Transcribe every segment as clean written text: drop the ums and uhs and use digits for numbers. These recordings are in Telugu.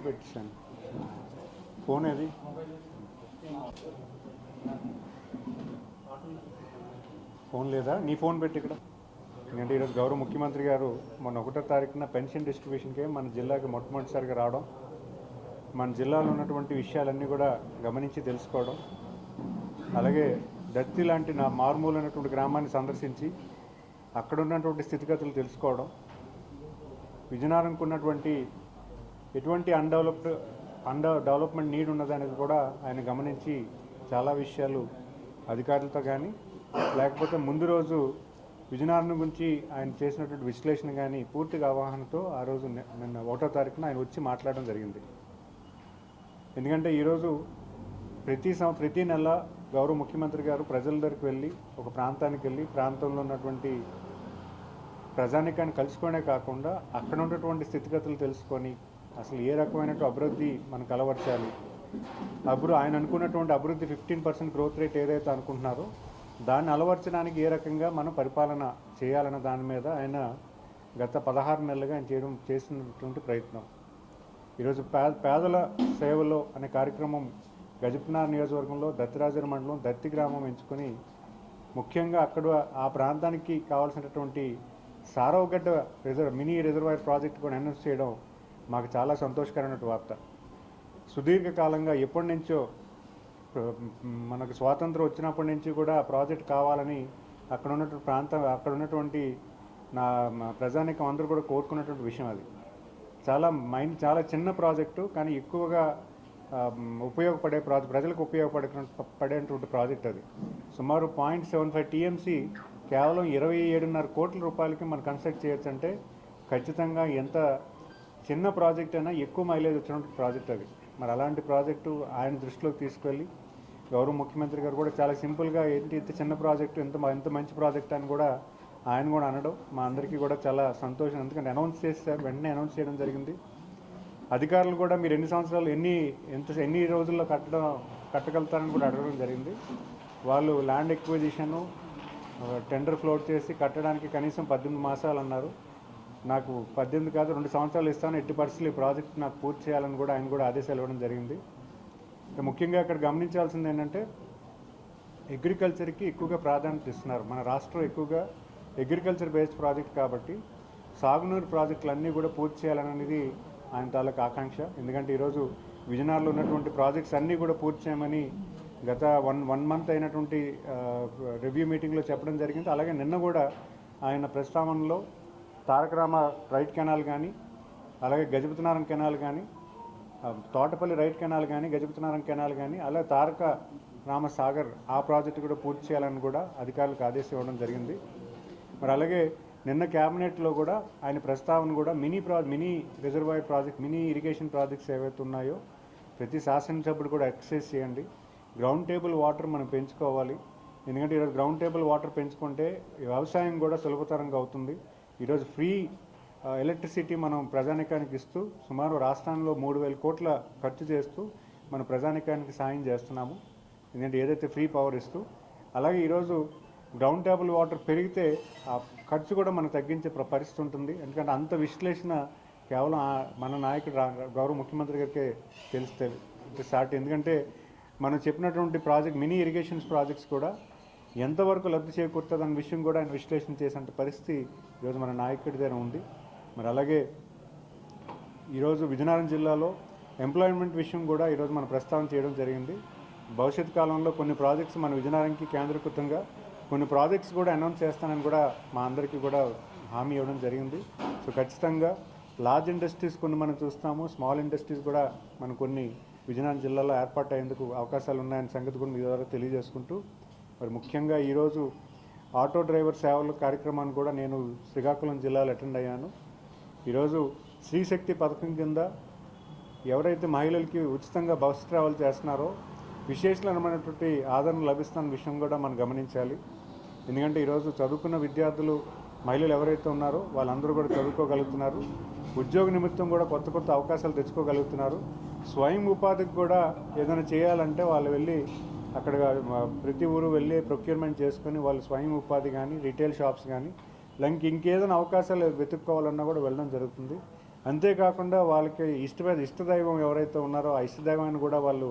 పెట్టాను ఫోన్ ఏది ఫోన్ లేదా నీ ఫోన్ పెట్టి ఇక్కడ. ఎందుకంటే ఈరోజు గౌరవ ముఖ్యమంత్రి గారు మొన్న 1వ తారీఖున పెన్షన్ డిస్ట్రిబ్యూషన్కే మన జిల్లాకి మొట్టమొదటిసారిగా రావడం, మన జిల్లాలో ఉన్నటువంటి విషయాలన్నీ కూడా గమనించి తెలుసుకోవడం, అలాగే దత్తి లాంటి నా మారుమూలైనటువంటి గ్రామాన్ని సందర్శించి అక్కడ ఉన్నటువంటి స్థితిగతులు తెలుసుకోవడం, విజయనగరంకు ఉన్నటువంటి ఎటువంటి డెవలప్మెంట్ నీడ్ ఉన్నదనేది కూడా ఆయన గమనించి చాలా విషయాలు అధికారులతో కానీ లేకపోతే ముందు రోజు విజయనగరం గురించి ఆయన చేసినటువంటి విశ్లేషణ కానీ పూర్తిగా అవగాహనతో ఆ రోజు నిన్న 1వ తారీఖున ఆయన వచ్చి మాట్లాడడం జరిగింది. ఎందుకంటే ఈరోజు ప్రతి నెల గౌరవ ముఖ్యమంత్రి గారు ప్రజల దగ్గరికి వెళ్ళి ఒక ప్రాంతానికి వెళ్ళి ప్రాంతంలో ఉన్నటువంటి ప్రజానికాన్ని కలుసుకునే కాకుండా అక్కడ ఉన్నటువంటి స్థితిగతులు తెలుసుకొని అసలు ఏ రకమైన అభివృద్ధి మనకు అలవర్చాలి, ఆయన అనుకున్నటువంటి అభివృద్ధి 15% గ్రోత్ రేట్ ఏదైతే అనుకుంటున్నారో దాన్ని అలవర్చడానికి ఏ రకంగా మనం పరిపాలన చేయాలన్న దాని మీద ఆయన గత 16 నెలలుగా ఆయన చేసినటువంటి ప్రయత్నం. ఈరోజు పేదల సేవలో అనే కార్యక్రమం గజపతినగరం నియోజకవర్గంలో దత్తిరాజుల మండలం దత్తి గ్రామం ఎంచుకొని ముఖ్యంగా అక్కడ ఆ ప్రాంతానికి కావాల్సినటువంటి సారవగడ్డ మినీ రిజర్వాయర్ ప్రాజెక్ట్ కూడా అనౌన్స్ చేయడం మాకు చాలా సంతోషకరమైన వార్త. సుదీర్ఘకాలంగా ఎప్పటి నుంచో మనకు స్వాతంత్రం వచ్చినప్పటి నుంచి కూడా ప్రాజెక్ట్ కావాలని అక్కడ ఉన్నటువంటి నా ప్రజానికం అందరూ కూడా కోరుకున్నటువంటి విషయం. అది చాలా చిన్న ప్రాజెక్టు, కానీ ఎక్కువగా ఉపయోగపడే ప్రజలకు ఉపయోగపడేటువంటి ప్రాజెక్ట్. అది సుమారు 0.75 TMC కేవలం 27.5 కోట్ల రూపాయలకి మనం కన్స్ట్రక్ట్ చేయొచ్చు. అంటే ఖచ్చితంగా ఎంత చిన్న ప్రాజెక్ట్ అయినా ఎక్కువ మైలేజ్ వచ్చినటువంటి ప్రాజెక్ట్ అది. మరి అలాంటి ప్రాజెక్టు ఆయన దృష్టిలోకి తీసుకెళ్ళి గౌరవ ముఖ్యమంత్రి గారు కూడా చాలా సింపుల్గా ఇంత చిన్న ప్రాజెక్టు ఎంత మంచి ప్రాజెక్ట్ అని కూడా ఆయన కూడా అనడం మా అందరికీ కూడా చాలా సంతోషం. ఎందుకంటే అనౌన్స్ చేస్తారు, వెంటనే అనౌన్స్ చేయడం జరిగింది. అధికారులు కూడా మీరు ఎన్ని సంవత్సరాలు ఎన్ని రోజుల్లో కట్టగలుగుతారని కూడా అడగడం జరిగింది. వాళ్ళు ల్యాండ్ ఎక్విజిషను టెండర్ ఫ్లోట్ చేసి కట్టడానికి కనీసం 18 మాసాలు అన్నారు. నాకు 18 కాదు 2 సంవత్సరాలు ఇస్తాను, ఎట్టి పరిస్థితులు ఈ ప్రాజెక్ట్ నాకు పూర్తి చేయాలని కూడా ఆయన కూడా ఆదేశాలు ఇవ్వడం జరిగింది. ముఖ్యంగా ఇక్కడ గమనించాల్సింది ఏంటంటే అగ్రికల్చర్కి ఎక్కువగా ప్రాధాన్యత ఇస్తున్నారు. మన రాష్ట్రం ఎక్కువగా అగ్రికల్చర్ బేస్డ్ ప్రాజెక్ట్ కాబట్టి సాగునీరు ప్రాజెక్టులన్నీ కూడా పూర్తి చేయాలనేది ఆయన తాలూకు ఆకాంక్ష. ఎందుకంటే ఈరోజు విజయనగరంలో ఉన్నటువంటి ప్రాజెక్ట్స్ అన్నీ కూడా పూర్తి చేయమని గత వన్ మంత్ అయినటువంటి రివ్యూ మీటింగ్లో చెప్పడం జరిగింది. అలాగే నిన్న కూడా ఆయన ప్రస్తావనలో తారకరామ రైట్ కెనాల్ కానీ, అలాగే గజపతినగరం కెనాల్ కానీ, తోటపల్లి రైట్ కెనాల్ కానీ, గజపతినగరం కెనాల్ కానీ, అలాగే తారక రామ సాగర్ ఆ ప్రాజెక్టు కూడా పూర్తి చేయాలని కూడా అధికారులకు ఆదేశం ఇవ్వడం జరిగింది. మరి అలాగే నిన్న క్యాబినెట్లో కూడా ఆయన ప్రస్తావన కూడా mini reservoir project, mini irrigation projects ఏవైతే ఉన్నాయో ప్రతి శాసనసభ్యుడు కూడా ఎక్సర్సైజ్ చేయండి. గ్రౌండ్ టేబుల్ వాటర్ మనం పెంచుకోవాలి. ఎందుకంటే ఈరోజు గ్రౌండ్ టేబుల్ వాటర్ పెంచుకుంటే వ్యవసాయం కూడా సులభతరంగా అవుతుంది. ఈరోజు ఫ్రీ ఎలక్ట్రిసిటీ మనం ప్రజానికానికి ఇస్తూ సుమారు రాష్ట్రంలో 3,000 కోట్ల ఖర్చు చేస్తూ మన ప్రజానికానికి సాయం చేస్తున్నాము. ఎందుకంటే ఏదైతే ఫ్రీ పవర్ ఇస్తూ, అలాగే ఈరోజు గ్రౌండ్ టేబుల్ వాటర్ పెరిగితే ఆ ఖర్చు కూడా మనకు తగ్గించే పరిస్థితి ఉంటుంది. ఎందుకంటే అంత విశ్లేషణ కేవలం మన నాయకుడు గౌరవ ముఖ్యమంత్రి గారికే తెలిస్తే స్టార్ట్. ఎందుకంటే మనం చెప్పినటువంటి మినీ ఇరిగేషన్స్ ప్రాజెక్ట్స్ కూడా ఎంతవరకు లబ్ధి చేకూరుతుంది అన్న విషయం కూడా ఆయన విశ్లేషణ చేసేంత పరిస్థితి ఈరోజు మన నాయకుడి దగ్గర ఉంది. మరి అలాగే ఈరోజు విజయనగరం జిల్లాలో ఎంప్లాయ్మెంట్ విషయం కూడా ఈరోజు మనం ప్రస్తావన చేయడం జరిగింది. భవిష్యత్ కాలంలో కొన్ని ప్రాజెక్ట్స్ మన విజయనగరంకి కేంద్రీకృతంగా కొన్ని ప్రాజెక్ట్స్ కూడా అనౌన్స్ చేస్తానని కూడా మా అందరికీ కూడా హామీ ఇవ్వడం జరిగింది. సో ఖచ్చితంగా లార్జ్ ఇండస్ట్రీస్ కొన్ని మనం చూస్తాము, స్మాల్ ఇండస్ట్రీస్ కూడా మనం కొన్ని విజయనగరం జిల్లాలో ఏర్పాటు అయ్యేందుకు అవకాశాలు ఉన్నాయన్న సంగతి కూడా మీ ద్వారా తెలియజేసుకుంటూ, మరి ముఖ్యంగా ఈరోజు ఆటో డ్రైవర్ సేవల కార్యక్రమాన్ని కూడా నేను శ్రీకాకుళం జిల్లాలో అటెండ్ అయ్యాను. ఈరోజు శ్రీశక్తి పథకం కింద ఎవరైతే మహిళలకి ఉచితంగా బస్ ట్రావెల్ చేస్తున్నారో విశేషమైనటువంటి ఆదరణ లభిస్తున్న విషయం కూడా మనం గమనించాలి. ఎందుకంటే ఈరోజు చదువుకున్న విద్యార్థులు మహిళలు ఎవరైతే ఉన్నారో వాళ్ళందరూ కూడా చదువుకోగలుగుతున్నారు, ఉద్యోగ నిమిత్తం కూడా కొత్త అవకాశాలు తెచ్చుకోగలుగుతున్నారు. స్వయం ఉపాధికి కూడా ఏదైనా చేయాలంటే వాళ్ళు వెళ్ళి అక్కడ ప్రతి ఊరు వెళ్ళి ప్రొక్యూర్మెంట్ చేసుకొని వాళ్ళు స్వయం ఉపాధి కానీ రిటైల్ షాప్స్ కానీ ఇంకేదైనా అవకాశాలు వెతుక్కోవాలన్నా కూడా వెళ్ళడం జరుగుతుంది. అంతేకాకుండా వాళ్ళకి ఇష్టదైవం ఎవరైతే ఉన్నారో ఆ ఇష్టదైవాన్ని కూడా వాళ్ళు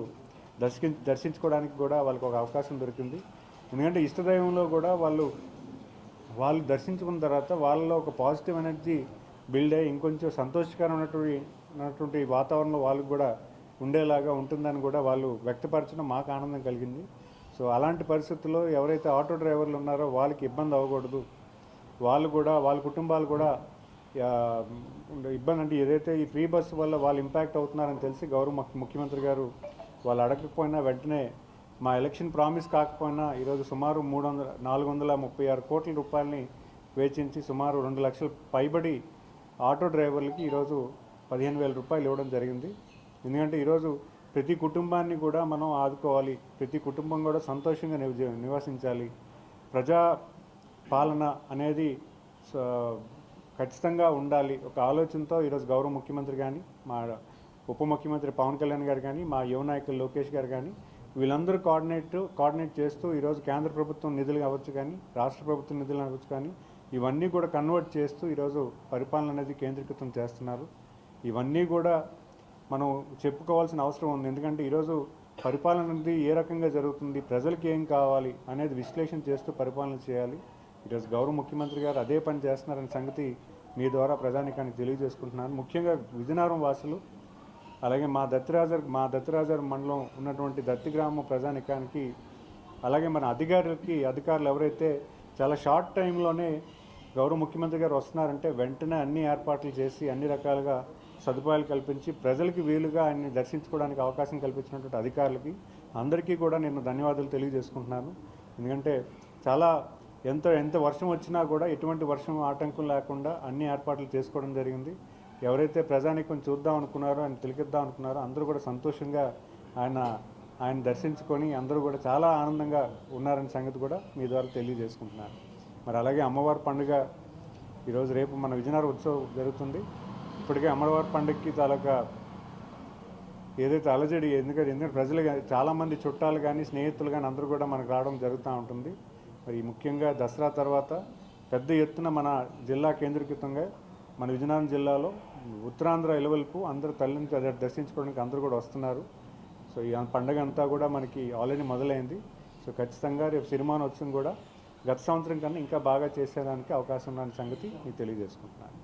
దర్శించుకోవడానికి కూడా వాళ్ళకి ఒక అవకాశం దొరికింది. ఎందుకంటే ఇష్టదైవంలో కూడా వాళ్ళు దర్శించుకున్న తర్వాత వాళ్ళలో ఒక పాజిటివ్ ఎనర్జీ బిల్డ్ అయ్యి ఇంకొంచెం సంతోషకరమైనటువంటి వాతావరణంలో వాళ్ళకు కూడా ఉండేలాగా ఉంటుందని కూడా వాళ్ళు వ్యక్తపరచడం మాకు ఆనందం కలిగింది. సో అలాంటి పరిస్థితుల్లో ఎవరైతే ఆటో డ్రైవర్లు ఉన్నారో వాళ్ళకి ఇబ్బంది అవ్వకూడదు, వాళ్ళు కూడా వాళ్ళ కుటుంబాలు కూడా ఇబ్బంది అంటే ఏదైతే ఈ ఫ్రీ బస్సు వల్ల వాళ్ళు ఇంపాక్ట్ అవుతున్నారని తెలిసి గౌరవ ముఖ్యమంత్రి గారు వాళ్ళు అడగకపోయినా వెంటనే మా ఎలక్షన్ ప్రామిస్ కాకపోయినా ఈరోజు సుమారు 436 కోట్ల రూపాయలని వేచించి సుమారు 2 లక్షల పైబడి ఆటో డ్రైవర్లకి ఈరోజు 15,000 రూపాయలు ఇవ్వడం జరిగింది. ఎందుకంటే ఈరోజు ప్రతి కుటుంబాన్ని కూడా మనం ఆదుకోవాలి, ప్రతి కుటుంబం కూడా సంతోషంగా నివసించాలి. ప్రజా పాలన అనేది ఖచ్చితంగా ఉండాలి ఒక ఆలోచనతో ఈరోజు గౌరవ ముఖ్యమంత్రి కానీ, మా ఉప ముఖ్యమంత్రి పవన్ కళ్యాణ్ గారు కానీ, మా యువ నాయకులు లోకేష్ గారు కానీ వీళ్ళందరూ కోఆర్డినేట్ చేస్తూ ఈరోజు కేంద్ర ప్రభుత్వం నిధులు అవ్వచ్చు కానీ, రాష్ట్ర ప్రభుత్వం నిధులు అవ్వచ్చు కానీ ఇవన్నీ కూడా కన్వర్ట్ చేస్తూ ఈరోజు పరిపాలన అనేది కేంద్రీకృతం చేస్తున్నారు. ఇవన్నీ కూడా మనం చెప్పుకోవాల్సిన అవసరం ఉంది. ఎందుకంటే ఈరోజు పరిపాలన అనేది ఏ రకంగా జరుగుతుంది, ప్రజలకు ఏం కావాలి అనేది విశ్లేషణ చేస్తూ పరిపాలన చేయాలి. ఈరోజు గౌరవ ముఖ్యమంత్రి గారు అదే పని చేస్తున్నారనే సంగతి మీ ద్వారా ప్రజానీకానికి తెలియజేసుకుంటున్నాను. ముఖ్యంగా విజయనగరం వాసులు అలాగే మా దత్తిరాజర్ మండలం ఉన్నటువంటి దత్తి గ్రామ ప్రజానీకానికి అలాగే మన అధికారులు ఎవరైతే చాలా షార్ట్ టైంలోనే గౌరవ ముఖ్యమంత్రి గారు వస్తున్నారంటే వెంటనే అన్ని ఏర్పాట్లు చేసి అన్ని రకాలుగా సదుపాయాలు కల్పించి ప్రజలకి వీలుగా ఆయన్ని దర్శించుకోవడానికి అవకాశం కల్పించినటువంటి అధికారులకి అందరికీ కూడా నేను ధన్యవాదాలు తెలియజేసుకుంటున్నాను. ఎందుకంటే ఎంత వర్షం వచ్చినా కూడా ఎటువంటి వర్షం ఆటంకం లేకుండా అన్ని ఏర్పాట్లు చేసుకోవడం జరిగింది. ఎవరైతే ప్రజానీకం చూద్దాం అనుకున్నారో ఆయన తిలకిద్దాం అనుకున్నారో అందరూ కూడా సంతోషంగా ఆయన దర్శించుకొని అందరూ కూడా చాలా ఆనందంగా ఉన్నారనే సంగతి కూడా మీ ద్వారా తెలియజేసుకుంటున్నాను. మరి అలాగే అమ్మవారి పండుగ ఈరోజు రేపు మన విజయనగరం ఉత్సవం జరుగుతుంది. ఇప్పటికే అమ్మవారి పండుగకి తాలూకా ఏదైతే అలజడి ఎందుకంటే ప్రజలు చాలామంది చుట్టాలు కానీ స్నేహితులు కానీ అందరూ కూడా మనకు రావడం జరుగుతూ ఉంటుంది. మరి ముఖ్యంగా దసరా తర్వాత పెద్ద ఎత్తున మన జిల్లా కేంద్రీకృతంగా మన విజయనగరం జిల్లాలో ఉత్తరాంధ్ర ఇలవల్పు అందరూ తల్లిని దర్శించుకోవడానికి అందరూ కూడా వస్తున్నారు. సో ఈ పండుగ అంతా కూడా మనకి ఆల్రెడీ మొదలైంది. సో ఖచ్చితంగా రేపు సిరిమానోత్సవం కూడా గత సంవత్సరం కన్నా ఇంకా బాగా చేసేదానికి అవకాశం ఉన్న సంగతి మీకు తెలియజేసుకుంటున్నాను.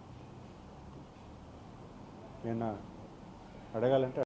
నేను అడగాలంటే